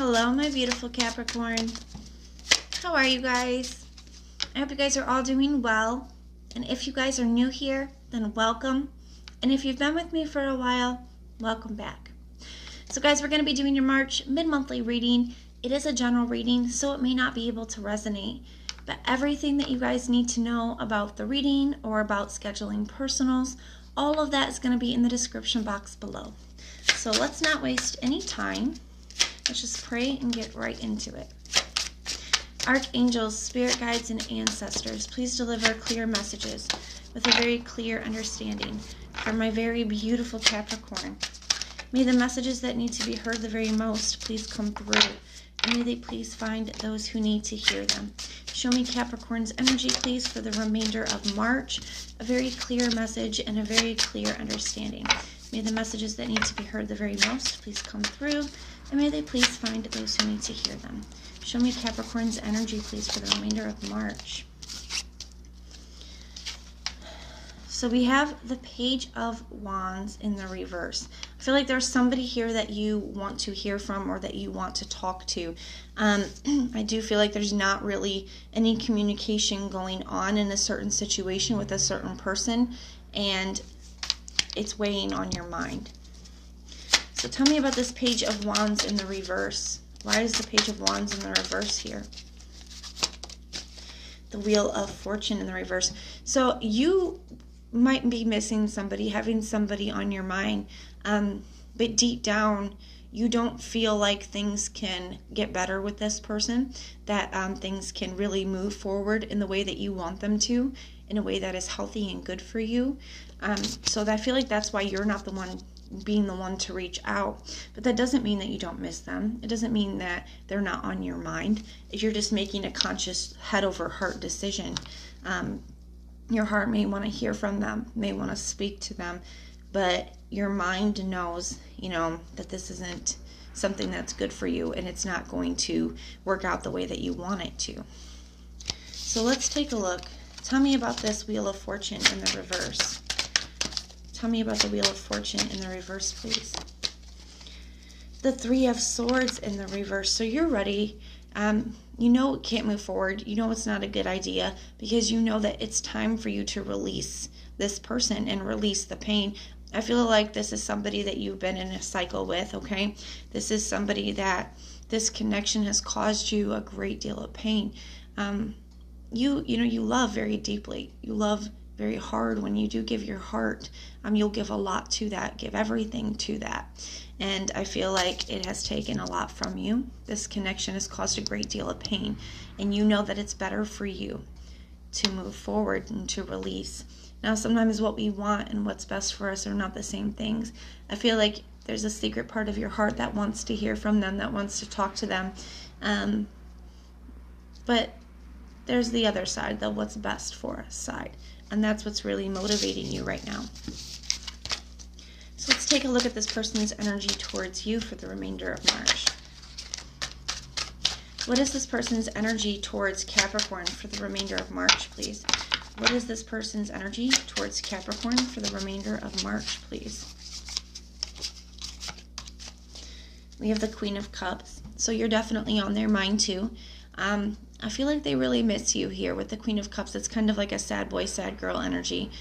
Hello, my beautiful Capricorn. How are you guys? I hope you guys are all doing well. And if you guys are new here, then welcome. And if you've been with me for a while, welcome back. So guys, we're going to be doing your March mid-monthly reading. It is a general reading, so it may not be able to resonate. But everything that you guys need to know about the reading or about scheduling personals, all of that is going to be in the description box below. So let's not waste any time. Let's just pray and get right into it. Archangels, spirit guides, and ancestors, please deliver clear messages with a very clear understanding for my very beautiful Capricorn. May the messages that need to be heard the very most please come through, and may they please find those who need to hear them. Show me Capricorn's energy, please, for the remainder of March. A very clear message and a very clear understanding. May the messages that need to be heard the very most please come through, and may they please find those who need to hear them. Show me Capricorn's energy, please, for the remainder of March. So we have the Page of Wands in the reverse. I feel like there's somebody here that you want to hear from or that you want to talk to. I do feel like there's not really any communication going on in a certain situation with a certain person, and it's weighing on your mind. So tell me about this Page of Wands in the reverse. Why is the Page of Wands in the reverse here? The Wheel of Fortune in the reverse. So you might be missing somebody, having somebody on your mind, but deep down you don't feel like things can get better with this person, that things can really move forward in the way that you want them to, in a way that is healthy and good for you. So I feel like that's why you're not the one being the one to reach out. But that doesn't mean that you don't miss them. It doesn't mean that they're not on your mind. You're just making a conscious head over heart decision. Your heart may want to hear from them, may want to speak to them, but your mind knows, that this isn't something that's good for you, and it's not going to work out the way that you want it to. So let's take a look. Tell me about this Wheel of Fortune in the reverse. Tell me about the Wheel of Fortune in the reverse, please. The Three of Swords in the reverse. So you're ready. You know it can't move forward. You know it's not a good idea, because you know that it's time for you to release this person and release the pain. I feel like this is somebody that you've been in a cycle with, okay? This is somebody that this connection has caused you a great deal of pain. You love very deeply. You love very hard. When you do give your heart, you'll give a lot to that, give everything to that. And I feel like it has taken a lot from you. This connection has caused a great deal of pain, and you know that it's better for you to move forward and to release. Now, sometimes what we want and what's best for us are not the same things. I feel like there's a secret part of your heart that wants to hear from them, that wants to talk to them. But there's the other side, the what's best for us side. And that's what's really motivating you right now. So let's take a look at this person's energy towards you for the remainder of March. What is this person's energy towards Capricorn for the remainder of March, please? What is this person's energy towards Capricorn for the remainder of March, please? We have the Queen of Cups. So you're definitely on their mind too. I feel like they really miss you here with the Queen of Cups. It's kind of like a sad boy, sad girl energy.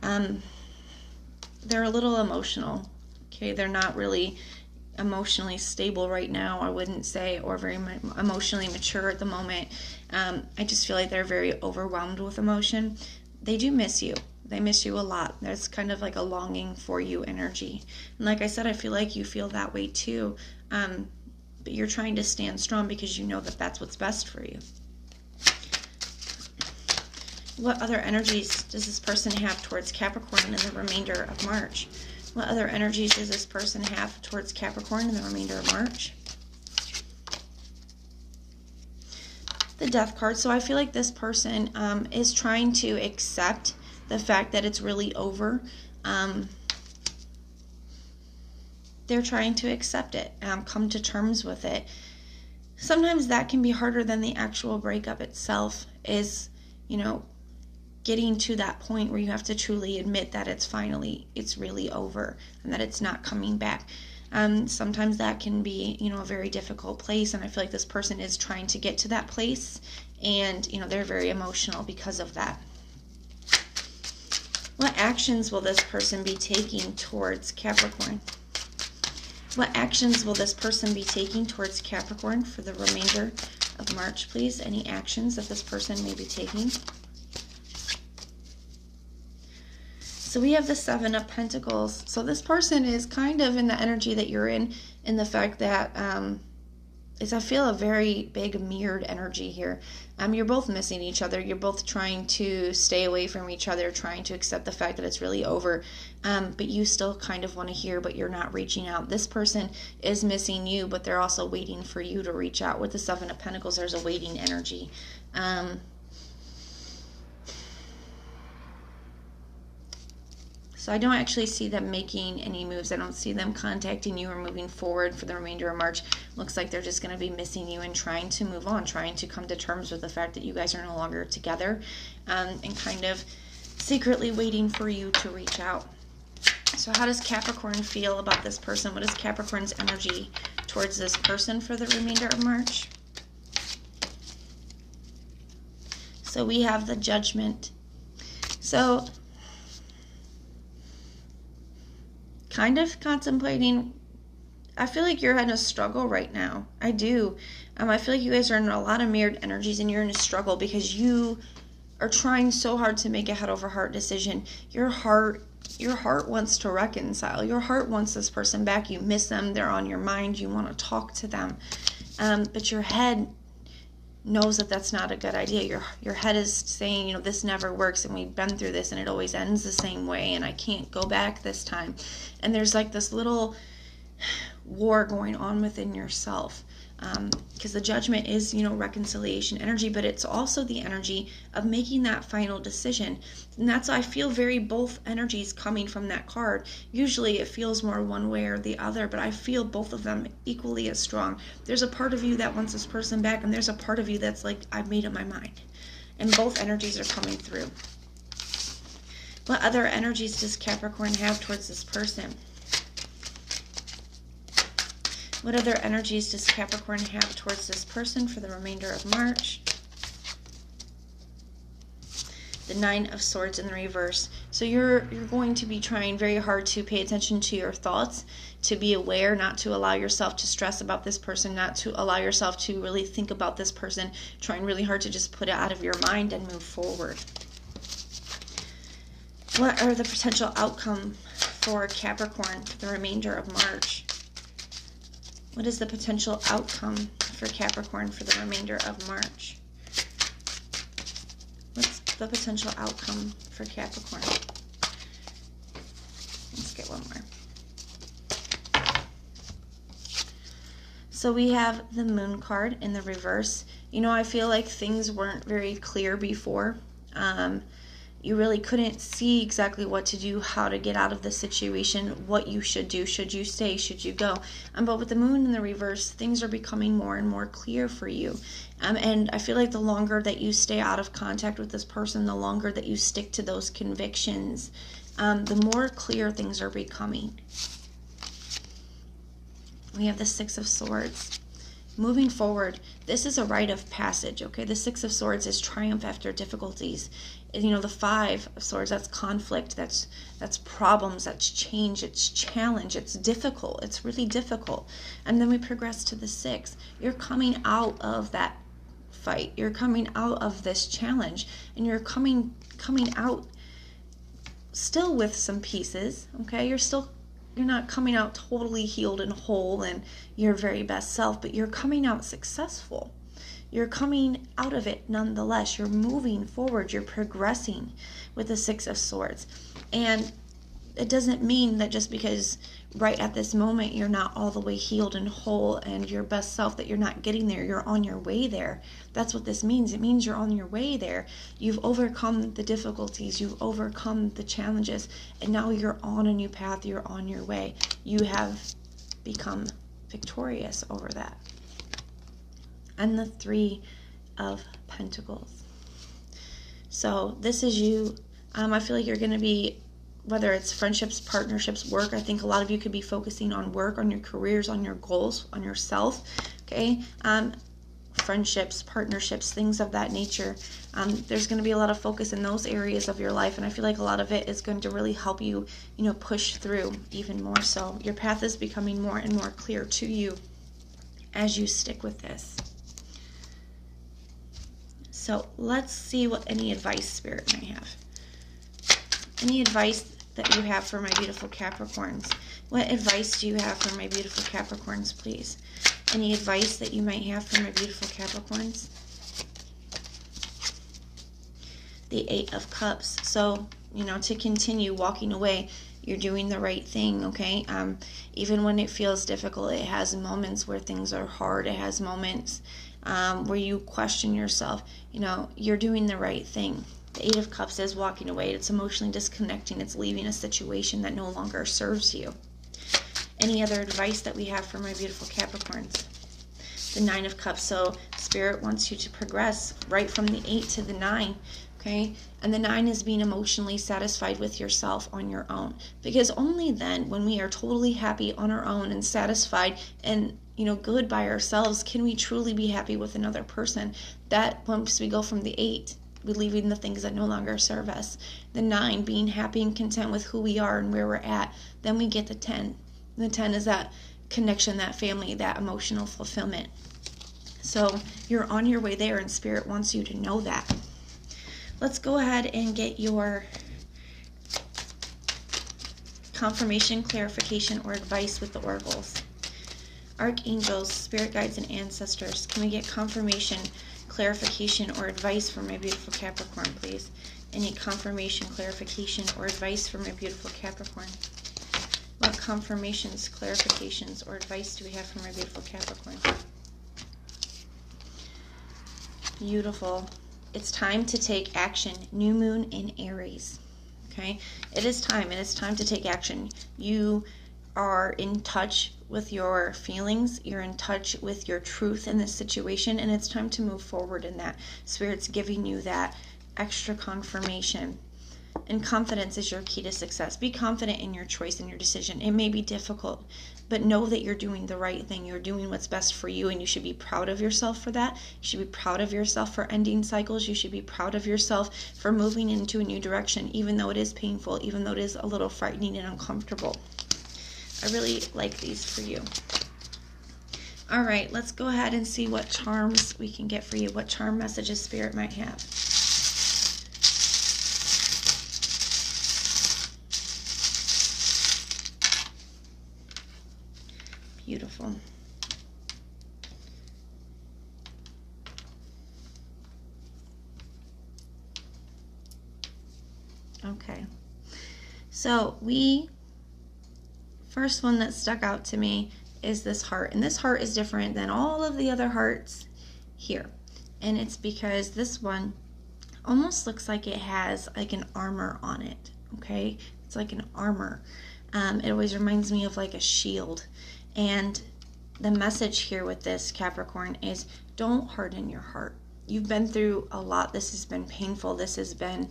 They're a little emotional. Okay, they're not really emotionally stable right now, I wouldn't say, or very emotionally mature at the moment. I just feel like they're very overwhelmed with emotion. They do miss you. They miss you a lot. There's kind of like a longing for you energy. And like I said, I feel like you feel that way too. But you're trying to stand strong because you know that that's what's best for you. What other energies does this person have towards Capricorn in the remainder of March? What other energies does this person have towards Capricorn in the remainder of March? The Death card. So I feel like this person is trying to accept the fact that it's really over. They're trying to accept it, come to terms with it. Sometimes that can be harder than the actual breakup itself, is, getting to that point where you have to truly admit that it's really over and that it's not coming back. Sometimes that can be, a very difficult place, and I feel like this person is trying to get to that place, and, they're very emotional because of that. What actions will this person be taking towards Capricorn? What actions will this person be taking towards Capricorn for the remainder of March, please? Any actions that this person may be taking? So we have the Seven of Pentacles. So this person is kind of in the energy that you're in the fact that I feel a very big mirrored energy here. You're both missing each other. You're both trying to stay away from each other, trying to accept the fact that it's really over. But you still kind of want to hear, but you're not reaching out. This person is missing you, but they're also waiting for you to reach out. With the Seven of Pentacles, there's a waiting energy. So I don't actually see them making any moves. I don't see them contacting you or moving forward for the remainder of March. Looks like they're just going to be missing you and trying to move on, trying to come to terms with the fact that you guys are no longer together, and kind of secretly waiting for you to reach out. So how does Capricorn feel about this person? What is Capricorn's energy towards this person for the remainder of March? So we have the Judgment. So kind of contemplating. I feel like you're in a struggle right now. I do. I feel like you guys are in a lot of mirrored energies, and you're in a struggle because you are trying so hard to make a head over heart decision. Your heart wants to reconcile. Your heart wants this person back. You miss them. They're on your mind. You want to talk to them. But your head knows that that's not a good idea. Your head is saying, this never works, and we've been through this, and it always ends the same way, and I can't go back this time. And there's like this little war going on within yourself, because the Judgment is, reconciliation energy, but it's also the energy of making that final decision. And that's, I feel both energies coming from that card. Usually it feels more one way or the other, but I feel both of them equally as strong. There's a part of you that wants this person back, and there's a part of you that's like, I've made up my mind. And both energies are coming through. What other energies does Capricorn have towards this person? What other energies does Capricorn have towards this person for the remainder of March? The Nine of Swords in the reverse. So you're going to be trying very hard to pay attention to your thoughts, to be aware, not to allow yourself to stress about this person, not to allow yourself to really think about this person, trying really hard to just put it out of your mind and move forward. What are the potential outcome for Capricorn for the remainder of March? What is the potential outcome for Capricorn for the remainder of March? What's the potential outcome for Capricorn? Let's get one more. So we have the Moon card in the reverse. I feel like things weren't very clear before. You really couldn't see exactly what to do, how to get out of the situation, what you should do. Should you stay? Should you go? But with the Moon in the reverse, things are becoming more and more clear for you. And I feel like the longer that you stay out of contact with this person, the longer that you stick to those convictions, the more clear things are becoming. We have the Six of Swords. Moving forward, this is a rite of passage, okay? The Six of Swords is triumph after difficulties. The Five of Swords, that's conflict, that's problems, that's change, it's challenge, it's difficult, it's really difficult. And then we progress to the Six. You're coming out of that fight. You're coming out of this challenge, and you're coming out still with some pieces, okay? You're not coming out totally healed and whole and your very best self, but you're coming out successful. You're coming out of it nonetheless. You're moving forward. You're progressing with the Six of Swords. And it doesn't mean that just because right at this moment you're not all the way healed and whole and your best self, that you're not getting there. You're on your way there. That's what this means. It means you're on your way there. You've overcome the difficulties. You've overcome the challenges. And now you're on a new path. You're on your way. You have become victorious over that. And the Three of Pentacles. So this is you. I feel like you're going to be whether it's friendships, partnerships, work. I think a lot of you could be focusing on work, on your careers, on your goals, on yourself, okay? Friendships, partnerships, things of that nature. There's going to be a lot of focus in those areas of your life, and I feel like a lot of it is going to really help you, push through even more so. Your path is becoming more and more clear to you as you stick with this. So let's see what any advice Spirit might have. Any advice that you have for my beautiful Capricorns? What advice do you have for my beautiful Capricorns, please? Any advice that you might have for my beautiful Capricorns? The Eight of Cups. So, to continue walking away, you're doing the right thing, okay? Even when it feels difficult, it has moments where things are hard. It has moments where you question yourself. You're doing the right thing. The Eight of Cups is walking away. It's emotionally disconnecting. It's leaving a situation that no longer serves you. Any other advice that we have for my beautiful Capricorns? The Nine of Cups. So Spirit wants you to progress right from the 8 to the 9, okay? And the 9 is being emotionally satisfied with yourself on your own. Because only then, when we are totally happy on our own and satisfied and good by ourselves, can we truly be happy with another person. That once we go from the 8, we're leaving the things that no longer serve us. The 9, being happy and content with who we are and where we're at. Then we get the 10. The 10 is that connection, that family, that emotional fulfillment. So you're on your way there, and Spirit wants you to know that. Let's go ahead and get your confirmation, clarification, or advice with the oracles. Archangels, spirit guides, and ancestors, can we get confirmation, clarification, or advice for my beautiful Capricorn, please? Any confirmation, clarification, or advice for my beautiful Capricorn? What confirmations, clarifications, or advice do we have for my beautiful Capricorn? Beautiful. It's time to take action. New moon in Aries. Okay? It is time. It is time to take action. You are in touch with your feelings. You're in touch with your truth in this situation, and it's time to move forward in that. Spirit's giving you that extra confirmation. And confidence is your key to success. Be confident in your choice and your decision. It may be difficult, but know that you're doing the right thing. You're doing what's best for you, and you should be proud of yourself for that. You should be proud of yourself for ending cycles. You should be proud of yourself for moving into a new direction, even though it is painful, even though it is a little frightening and uncomfortable. I really like these for you. All right, let's go ahead and see what charms we can get for you, what charm messages Spirit might have. Beautiful. Okay. So first one that stuck out to me is this heart. And this heart is different than all of the other hearts here. And it's because this one almost looks like it has like an armor on it. Okay? It's like an armor. It always reminds me of like a shield. And the message here with this Capricorn is don't harden your heart. You've been through a lot. This has been painful. This has been,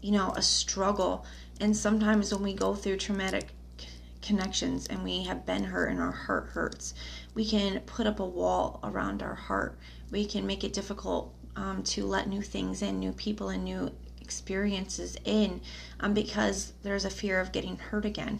a struggle. And sometimes when we go through traumatic connections and we have been hurt and our heart hurts, we can put up a wall around our heart. We can make it difficult to let new things in, new people and new experiences in, because there's a fear of getting hurt again.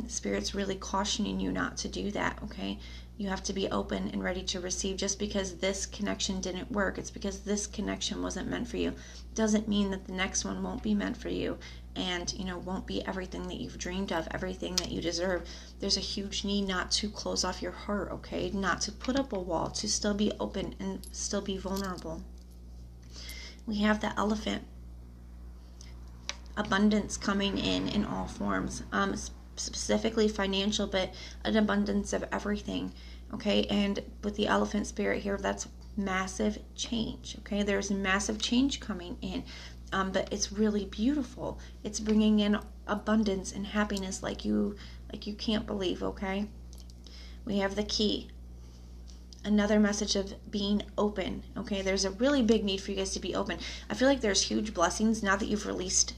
Spirit's really cautioning you not to do that, okay? You have to be open and ready to receive. Just because this connection didn't work, it's because this connection wasn't meant for you. Doesn't mean that the next one won't be meant for you and, won't be everything that you've dreamed of, everything that you deserve. There's a huge need not to close off your heart, okay? Not to put up a wall, to still be open and still be vulnerable. We have the Elephant. Abundance coming in all forms, specifically financial, but an abundance of everything, okay? And with the Elephant Spirit here, that's massive change, okay? There's massive change coming in, but it's really beautiful. It's bringing in abundance and happiness like you can't believe, okay? We have the Key. Another message of being open, okay? There's a really big need for you guys to be open. I feel like there's huge blessings now that you've released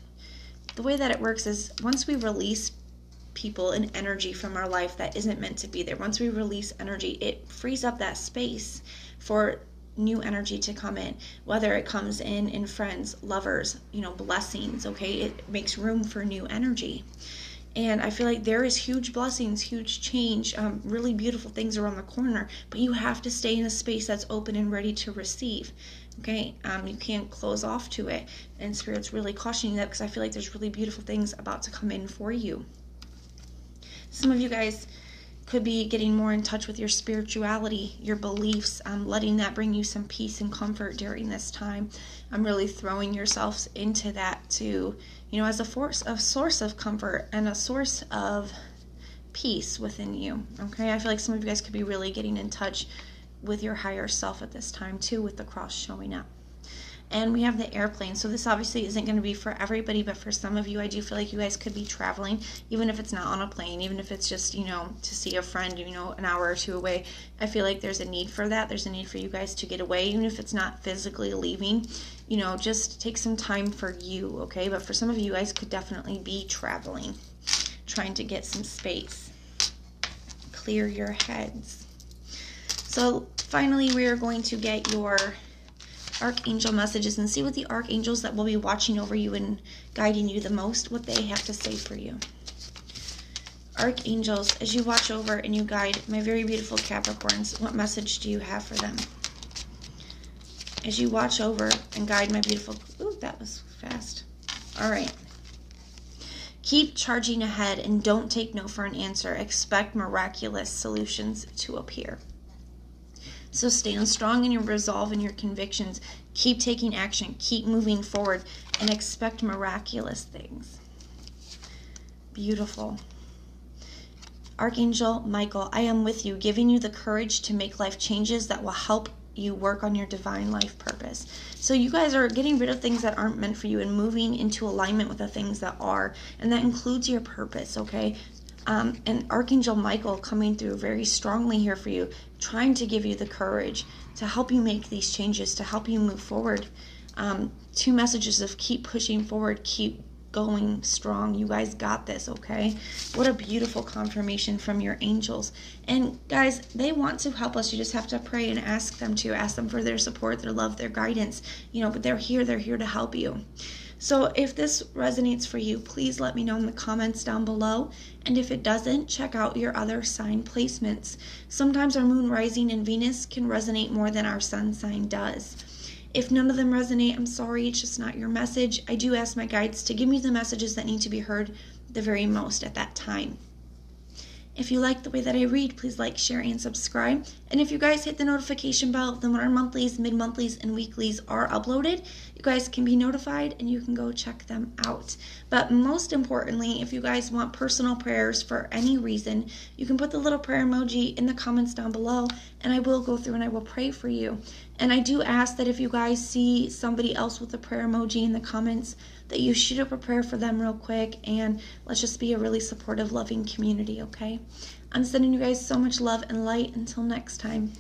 the way that it works is once we release people and energy from our life that isn't meant to be there, once we release energy, it frees up that space for new energy to come in, whether it comes in friends, lovers, blessings, okay? It makes room for new energy. And I feel like there is huge blessings, huge change, really beautiful things around the corner, but you have to stay in a space that's open and ready to receive, okay? You can't close off to it, and Spirit's really cautioning that because I feel like there's really beautiful things about to come in for you. Some of you guys could be getting more in touch with your spirituality, your beliefs, letting that bring you some peace and comfort during this time. I'm really throwing yourselves into that to, as a source of comfort and a source of peace within you, okay? I feel like some of you guys could be really getting in touch with your higher self at this time too, with the cross showing up. And we have the airplane. So this obviously isn't going to be for everybody, but for some of you, I do feel like you guys could be traveling, even if it's not on a plane, even if it's just, to see a friend, an hour or two away. I feel like there's a need for that. There's a need for you guys to get away, even if it's not physically leaving, just take some time for you, okay? But for some of you guys could definitely be traveling, trying to get some space. Clear your heads. So finally, we are going to get your archangel messages and see what the archangels that will be watching over you and guiding you the most, what they have to say for you. Archangels, as you watch over and you guide my very beautiful Capricorns, what message do you have for them? As you watch over and guide my beautiful... Ooh, that was fast. All right. Keep charging ahead and don't take no for an answer. Expect miraculous solutions to appear. So stand strong in your resolve and your convictions. Keep taking action. Keep moving forward and expect miraculous things. Beautiful. Archangel Michael, I am with you, giving you the courage to make life changes that will help you work on your divine life purpose. So you guys are getting rid of things that aren't meant for you and moving into alignment with the things that are. And that includes your purpose, okay? And Archangel Michael coming through very strongly here for you, trying to give you the courage to help you make these changes, to help you move forward. 2 messages of keep pushing forward, keep going strong. You guys got this, okay? What a beautiful confirmation from your angels. And guys, they want to help us. You just have to pray and ask them for their support, their love, their guidance, but they're here to help you. So if this resonates for you, please let me know in the comments down below. And if it doesn't, check out your other sign placements. Sometimes our moon rising in Venus can resonate more than our sun sign does. If none of them resonate, I'm sorry, it's just not your message. I do ask my guides to give me the messages that need to be heard the very most at that time. If you like the way that I read, please like, share, and subscribe. And if you guys hit the notification bell, then when our monthlies, mid-monthlies, and weeklies are uploaded, you guys can be notified and you can go check them out. But most importantly, if you guys want personal prayers for any reason, you can put the little prayer emoji in the comments down below, and I will go through and I will pray for you. And I do ask that if you guys see somebody else with a prayer emoji in the comments, that you shoot up a prayer for them real quick, and let's just be a really supportive, loving community, okay? I'm sending you guys so much love and light. Until next time.